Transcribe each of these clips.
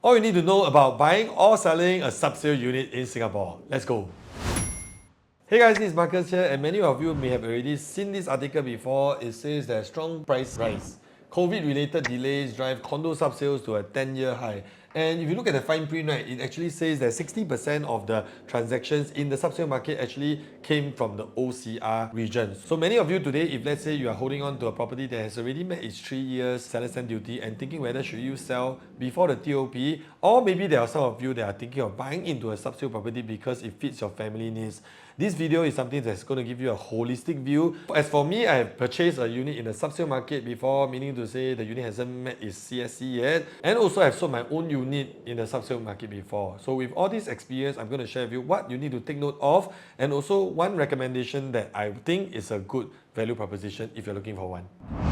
All you need to know about buying or selling a subsale unit in Singapore. Let's go. Hey guys, this is Marcus here, and many of you may have already seen this article before. It says that strong price rise. COVID-related delays drive condo subsales to a 10-year high. And if you look at the fine print, right, it actually says that 60% of the transactions in the subsale market actually came from the OCR region. So many of you today, if let's say you are holding on to a property that has already met its 3 years seller stamp duty and thinking whether should you sell before the TOP, or maybe there are some of you that are thinking of buying into a subsale property because it fits your family needs. This video is something that's going to give you a holistic view. As for me, I have purchased a unit in the subsale market before, meaning to say the unit hasn't met its CSC yet, and also I've sold my own unit in the subsale market before. So with all this experience, I'm going to share with you what you need to take note of, and also one recommendation that I think is a good value proposition if you're looking for one.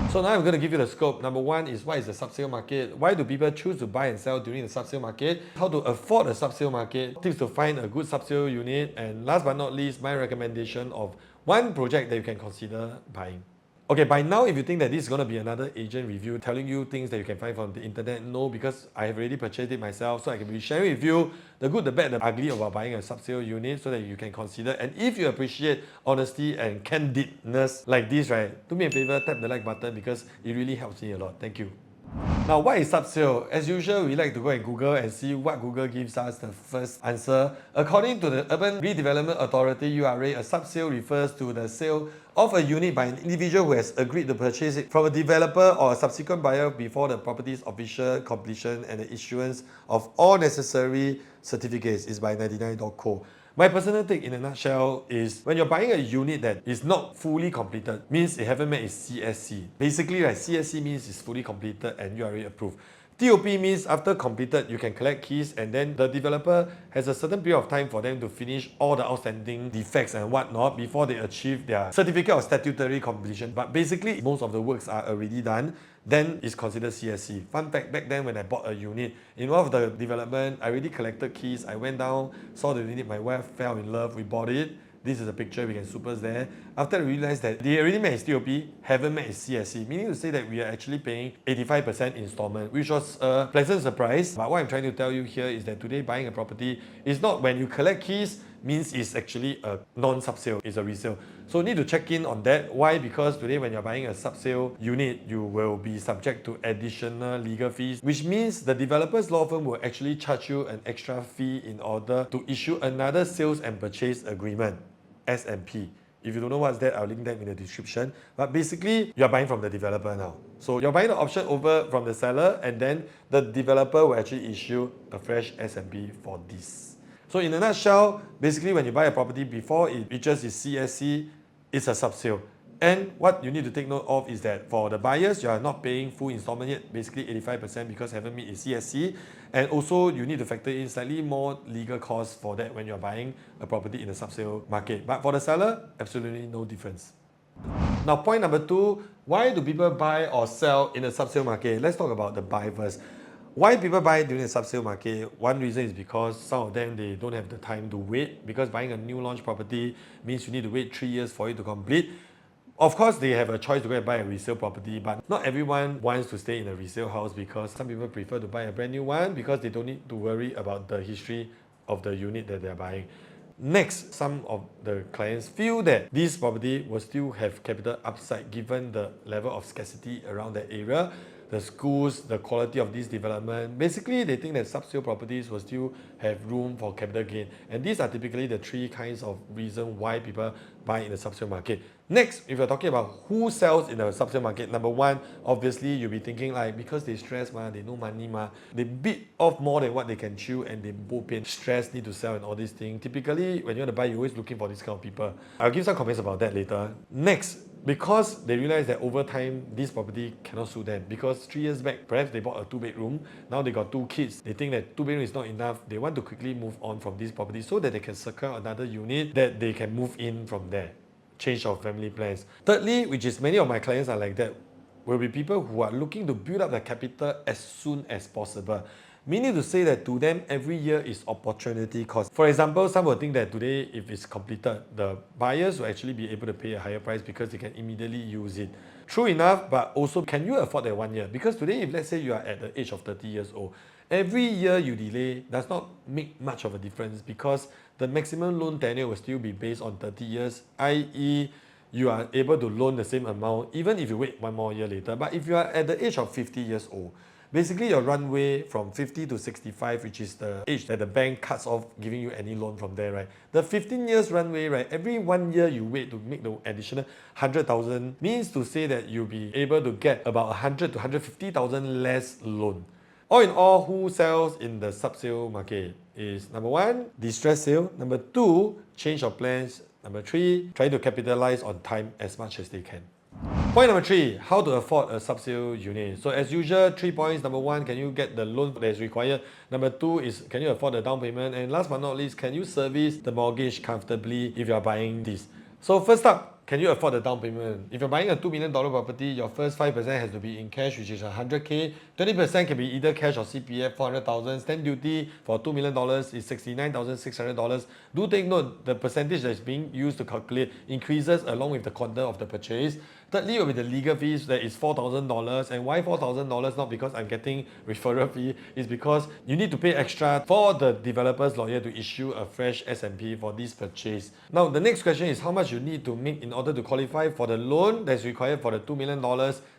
So now I'm going to give you the scope. Number one is, what is the subsale market? Why do people choose to buy and sell during the subsale market? How to afford a subsale market? Tips to find a good subsale unit. And last but not least, my recommendation of one project that you can consider buying. Okay, by now, if you think that this is going to be another agent review telling you things that you can find from the internet, no, because I have already purchased it myself, so I can be sharing with you the good, the bad, the ugly about buying a subsale unit so that you can consider. And if you appreciate honesty and candidness like this, right, do me a favor, tap the like button because it really helps me a lot. Thank you. Now, what is subsale? As usual, we like to go and Google and see what Google gives us the first answer. According to the Urban Redevelopment Authority (URA), a subsale refers to the sale of a unit by an individual who has agreed to purchase it from a developer or a subsequent buyer before the property's official completion and the issuance of all necessary certificates is by 99.co. My personal take in a nutshell is, when you're buying a unit that is not fully completed, means it haven't met its CSC. Basically, right, CSC means it's fully completed and URA approved. TOP means after completed, you can collect keys, and then the developer has a certain period of time for them to finish all the outstanding defects and whatnot before they achieve their certificate of statutory completion. But basically, most of the works are already done. Then it's considered CSC. Fun fact, back then when I bought a unit, in one of the development, I already collected keys. I went down, saw the unit, my wife fell in love, we bought it. This is a picture, we can super there. After I realized that they already met its TOP, haven't met its CSC, meaning to say that we are actually paying 85% installment, which was a pleasant surprise. But what I'm trying to tell you here is that today buying a property is not when you collect keys, means it's actually a non-subsale, it's a resale. So need to check in on that. Why? Because today when you're buying a subsale unit, you will be subject to additional legal fees, which means the developer's law firm will actually charge you an extra fee in order to issue another sales and purchase agreement, SMP. If you don't know what's that, I'll link them in the description. But basically, you're buying from the developer now. So you're buying the option over from the seller, and then the developer will actually issue a fresh SMP for this. So in a nutshell, basically when you buy a property before it reaches its CSC, it's a subsale. And what you need to take note of is that for the buyers, you are not paying full installment yet, basically 85% because haven't met its CSC. And also you need to factor in slightly more legal costs for that when you're buying a property in the subsale market. But for the seller, absolutely no difference. Now, point number two, why do people buy or sell in the subsale market? Let's talk about the buy first. Why people buy during the subsale market? One reason is because some of them, they don't have the time to wait, because buying a new launch property means you need to wait 3 years for it to complete. Of course, they have a choice to go and buy a resale property, but not everyone wants to stay in a resale house, because some people prefer to buy a brand new one because they don't need to worry about the history of the unit that they're buying. Next, some of the clients feel that this property will still have capital upside given the level of scarcity around that area, the schools, the quality of this development. Basically, they think that subsale properties will still have room for capital gain. And these are typically the three kinds of reasons why people buy in the subsale market. Next, if you're talking about who sells in the subsale market, number one, obviously you'll be thinking like, because they stress, they no money, they bid off more than what they can chew, and they both pain, stress, need to sell and all these things. Typically, when you want to buy, you're always looking for this kind of people. I'll give some comments about that later. Next, because they realize that over time, this property cannot suit them. Because 3 years back, perhaps they bought a 2-bedroom. Now they got 2 kids. They think that 2-bedroom is not enough. They want to quickly move on from this property so that they can secure another unit that they can move in from there. Change of family plans. Thirdly, which is many of my clients are like that, will be people who are looking to build up their capital as soon as possible. Meaning to say that to them, every year is opportunity cost. For example, some will think that today, if it's completed, the buyers will actually be able to pay a higher price because they can immediately use it. True enough, but also, can you afford that 1 year? Because today, if let's say you are at the age of 30 years old, Every year you delay does not make much of a difference because the maximum loan tenure will still be based on 30 years, i.e. you are able to loan the same amount even if you wait one more year later. But if you are at the age of 50 years old, basically your runway from 50 to 65, which is the age that the bank cuts off giving you any loan from there, right? The 15 years runway, right? Every 1 year you wait to make the additional 100,000 means to say that you'll be able to get about 100 to 150,000 less loan. All in all, who sells in the subsale market is number 1, distress sale, number 2, change of plans, number 3, trying to capitalize on time as much as they can. Point number 3, how to afford a subsale unit. So as usual, 3 points. Number 1, can you get the loan that is required? Number 2 is, can you afford the down payment? And last but not least, can you service the mortgage comfortably if you are buying this? So first up, can you afford the down payment? If you're buying a $2 million property, your first 5% has to be in cash, which is 100K. 20% can be either cash or CPF, 400,000. Stamp duty for $2 million is $69,600. Do take note, the percentage that is being used to calculate increases along with the quantum of the purchase. Thirdly will be the legal fees, that is $4,000. And why $4,000? Not because I'm getting referral fee, it's because you need to pay extra for the developer's lawyer to issue a fresh SMP for this purchase. Now the next question is how much you need to make in order to qualify for the loan that's required for the $2 million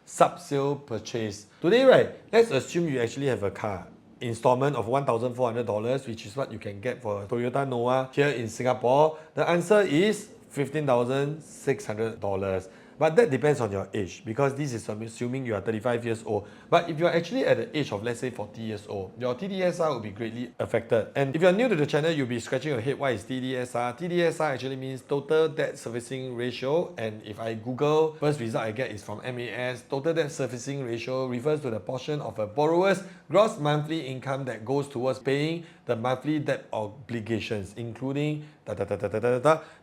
subsale purchase. Today, right, let's assume you actually have a car installment of $1,400, which is what you can get for a Toyota Noah here in Singapore. The answer is $15,600. But that depends on your age, because this is assuming you are 35 years old. But if you are actually at the age of, let's say, 40 years old, your TDSR will be greatly affected. And if you are new to the channel, you'll be scratching your head, what is TDSR? TDSR actually means total debt servicing ratio. And if I Google, first result I get is from MAS. Total debt servicing ratio refers to the portion of a borrower's gross monthly income that goes towards paying the monthly debt obligations, including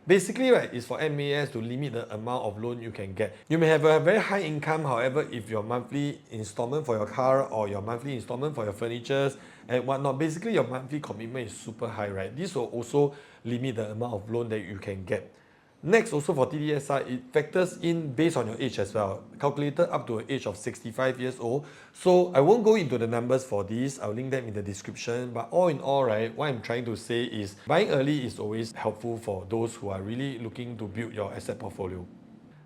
Basically, right, it's for MAS to limit the amount of loan you can get. You may have a very high income, however, if your monthly installment for your car or your monthly installment for your furniture and whatnot, basically your monthly commitment is super high, right? This will also limit the amount of loan that you can get. Next, also for TDSR, it factors in based on your age as well, calculated up to an age of 65 years old. So I won't go into the numbers for this, I'll link them in the description. But all in all, right, what I'm trying to say is buying early is always helpful for those who are really looking to build your asset portfolio.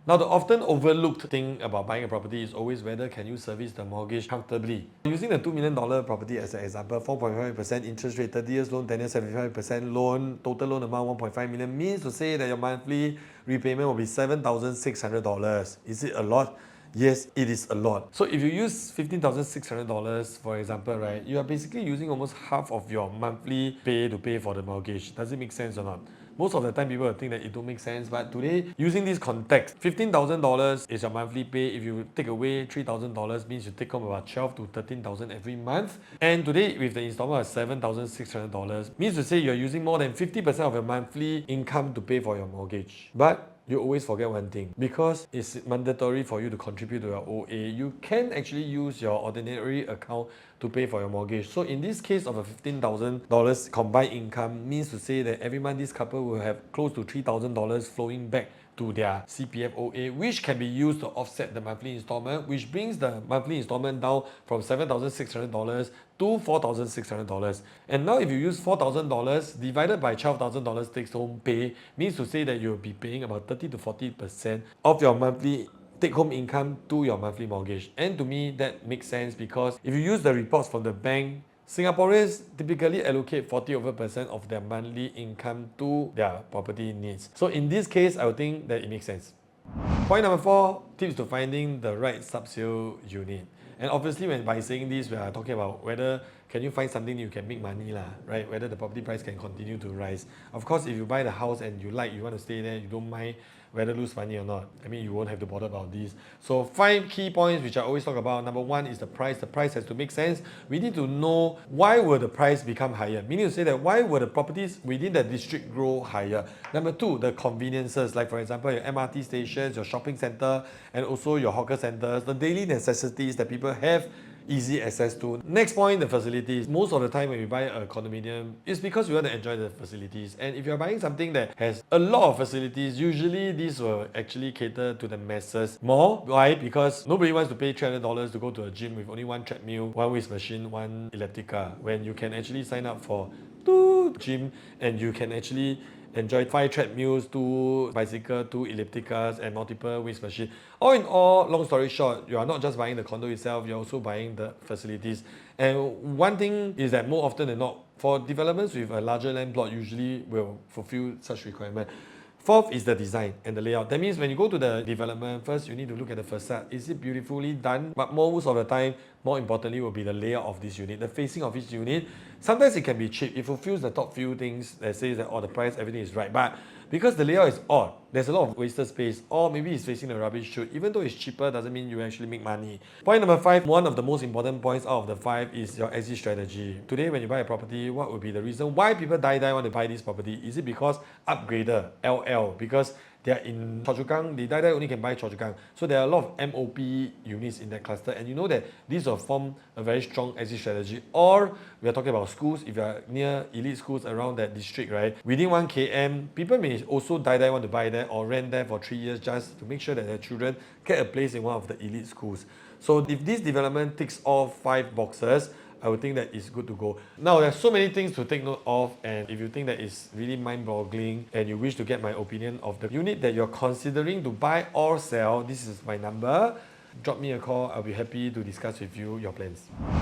Now, the often overlooked thing about buying a property is always whether can you service the mortgage comfortably. Using the $2 million property as an example, 4.5% interest rate, 30 years loan, 10 years 75% loan, total loan amount 1.5 million means to say that your monthly repayment will be $7,600. Is it a lot? Yes, it is a lot. So if you use $15,600 for example, right, you are basically using almost half of your monthly pay to pay for the mortgage. Does it make sense or not? Most of the time people will think that it don't make sense, but today, using this context, $15,000 is your monthly pay. If you take away $3,000 means you take home about $12,000 to $13,000 every month. And today, with the installment of $7,600, means to say you're using more than 50% of your monthly income to pay for your mortgage. But you always forget one thing, because it's mandatory for you to contribute to your OA. You can actually use your ordinary account to pay for your mortgage. So in this case of a $15,000 combined income, means to say that every month this couple will have close to $3,000 flowing back to their CPF OA, which can be used to offset the monthly installment, which brings the monthly installment down from $7,600 to $4,600. And now if you use $4,000 divided by $12,000 takes home pay, means to say that you'll be paying about 30 to 40% of your monthly take-home income to your monthly mortgage. And to me, that makes sense, because if you use the reports from the bank, Singaporeans typically allocate 40% of their monthly income to their property needs. So in this case, I would think that it makes sense. Point number 4, tips to finding the right subsale unit. And obviously, by saying this, we are talking about whether can you find something you can make money, right? Whether the property price can continue to rise. Of course, if you buy the house and you want to stay there, you don't mind whether lose money or not. I mean, you won't have to bother about this. So 5 key points which I always talk about. Number 1 is the price. The price has to make sense. We need to know why will the price become higher. Meaning to say that why will the properties within the district grow higher. Number 2, the conveniences, like for example your MRT stations, your shopping center, and also your hawker centers, the daily necessities that people have easy access to. Next point, the facilities. Most of the time when we buy a condominium, it's because we want to enjoy the facilities. And if you're buying something that has a lot of facilities, usually these will actually cater to the masses more. Why? Because nobody wants to pay $300 to go to a gym with only one treadmill, one weight machine, one elliptical, when you can actually sign up for 2 gym and you can actually enjoy 5 treadmills, 2 bicycles, 2 ellipticals, and multiple weight machines. All in all, long story short, you are not just buying the condo itself, you're also buying the facilities. And one thing is that more often than not, for developments with a larger land plot, usually will fulfill such requirement. Fourth is the design and the layout. That means when you go to the development, first you need to look at the facade. Is it beautifully done? But most of the time, more importantly, will be the layout of this unit, the facing of each unit. Sometimes it can be cheap. It fulfills the top few things that says that the price, everything is right. But because the layout is odd, there's a lot of wasted space, or maybe it's facing the rubbish chute. Even though it's cheaper, doesn't mean you actually make money. Point number 5, one of the most important points out of the 5 is your exit strategy. Today, when you buy a property, what would be the reason why people die want to buy this property? Is it because upgrader, LL, because they are in Choa Chu Kang, they only can buy Choa Chu Kang. So there are a lot of MOP units in that cluster, and you know that these will form a very strong exit strategy. Or we are talking about schools. If you are near elite schools around that district, right, within 1 km, people may also die want to buy there or rent there for 3 years just to make sure that their children get a place in one of the elite schools. So if this development ticks all 5 boxes, I would think that it's good to go. Now, there's so many things to take note of, and if you think that is really mind-boggling and you wish to get my opinion of the unit that you're considering to buy or sell, this is my number. Drop me a call. I'll be happy to discuss with you your plans.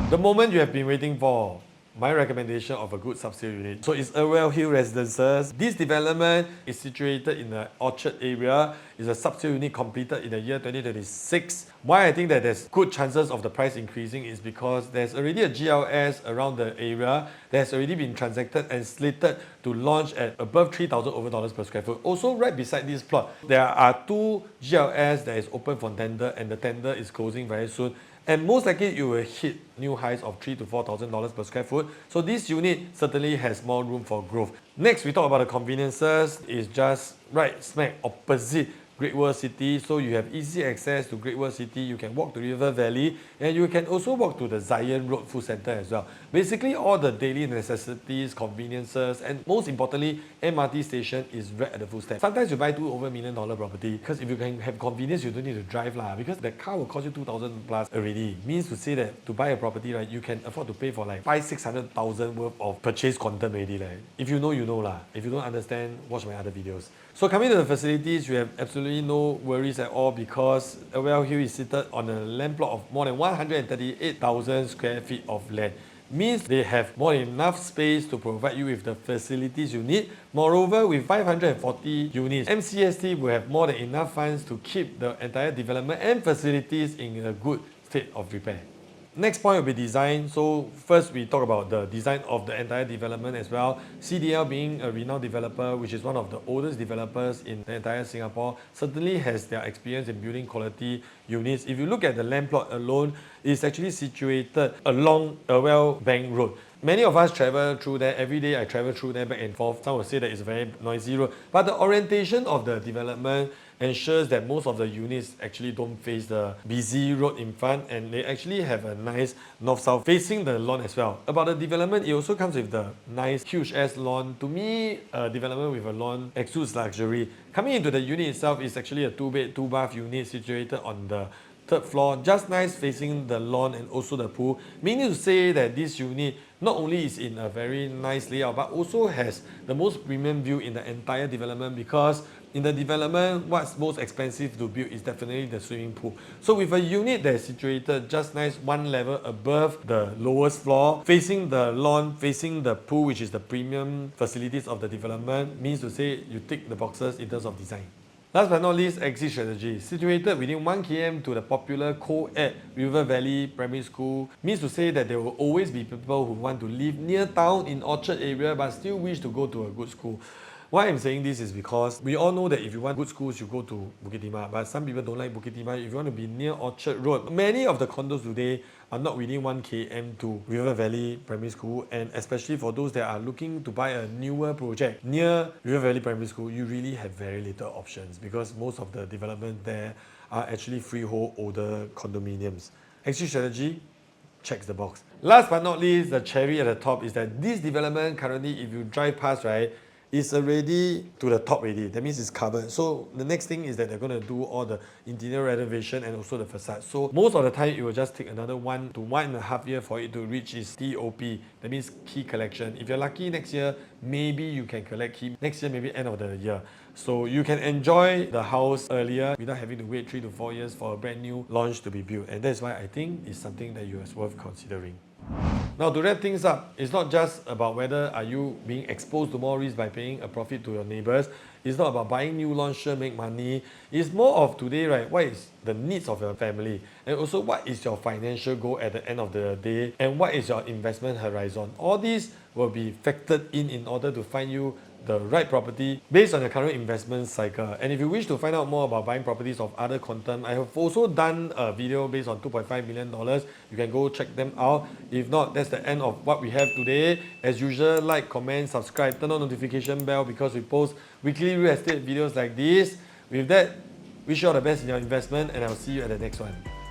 The moment you have been waiting for, my recommendation of a good subsale unit. So it's Irwell Hill Residences. This development is situated in the Orchard area. It's a subsale unit completed in the year 2026. Why I think that there's good chances of the price increasing is because there's already a GLS around the area that has already been transacted and slated to launch at above $3,000 per square foot. Also, right beside this plot, there are 2 GLS that is open for tender, and the tender is closing very soon. And most likely you will hit new highs of $3,000 to $4,000 per square foot. So this unit certainly has more room for growth. Next, we talk about the conveniences. It's just right smack opposite Great World City. So you have easy access to Great World City. You can walk to River Valley, and you can also walk to the Zion Road Food Center as well. Basically, all the daily necessities, conveniences, and most importantly, MRT station is right at the footstep. Sometimes you buy over $1 million property because if you can have convenience, you don't need to drive because the car will cost you $2,000 plus already. Means to say that to buy a property, right, you can afford to pay for like $500,000-600,000 worth of purchase quantum already. If you know, you know. If you don't understand, watch my other videos. So coming to the facilities, you have absolutely no worries at all because Irwell Hill is seated on a land plot of more than 138,000 square feet of land. Means they have more than enough space to provide you with the facilities you need. Moreover, with 540 units, MCST will have more than enough funds to keep the entire development and facilities in a good state of repair. Next point will be design. So first we talk about the design of the entire development as well. CDL being a renowned developer, which is one of the oldest developers in the entire Singapore, certainly has their experience in building quality units. If you look at the land plot alone, it's actually situated along Irwell Bank Road. Many of us travel through there. Every day I travel through there back and forth. Some will say that it's a very noisy road. But the orientation of the development ensures that most of the units actually don't face the busy road in front, and they actually have a nice north-south facing the lawn as well. About the development, it also comes with the nice huge ass lawn. To me, a development with a lawn exudes luxury. Coming into the unit itself is actually a 2-bed, 2-bath unit situated on the 3rd floor, just nice facing the lawn and also the pool. Meaning to say that this unit not only is in a very nice layout but also has the most premium view in the entire development, because in the development, what's most expensive to build is definitely the swimming pool. So with a unit that is situated just nice 1 level above the lowest floor, facing the lawn, facing the pool, which is the premium facilities of the development, means to say you tick the boxes in terms of design. Last but not least, exit strategy. Situated within 1 km to the popular co-ed River Valley Primary School, means to say that there will always be people who want to live near town in Orchard area but still wish to go to a good school. Why I'm saying this is because we all know that if you want good schools, you go to Bukit Timah. But some people don't like Bukit Timah. If you want to be near Orchard Road, many of the condos today are not within 1 km to River Valley Primary School. And especially for those that are looking to buy a newer project near River Valley Primary School, you really have very little options because most of the development there are actually freehold older condominiums. Exit strategy, checks the box. Last but not least, the cherry at the top is that this development currently, if you drive past, right, it's already to the top already. That means it's covered. So the next thing is that they're going to do all the interior renovation and also the facade. So most of the time, it will just take another 1 to 1.5 years for it to reach its TOP. That means key collection. If you're lucky next year, maybe you can collect key next year, maybe end of the year. So you can enjoy the house earlier without having to wait 3 to 4 years for a brand new launch to be built. And that's why I think it's something that is worth considering. Now, to wrap things up, it's not just about whether are you being exposed to more risk by paying a profit to your neighbors. It's not about buying new launcher, make money. It's more of today, right? What is the needs of your family? And also, what is your financial goal at the end of the day? And what is your investment horizon? All these will be factored in order to find you the right property based on your current investment cycle. And if you wish to find out more about buying properties of other quantum, I have also done a video based on $2.5 million. You can go check them out. If not, that's the end of what we have today. As usual, like, comment, subscribe, turn on notification bell because we post weekly real estate videos like this. With that, wish you all the best in your investment and I'll see you at the next one.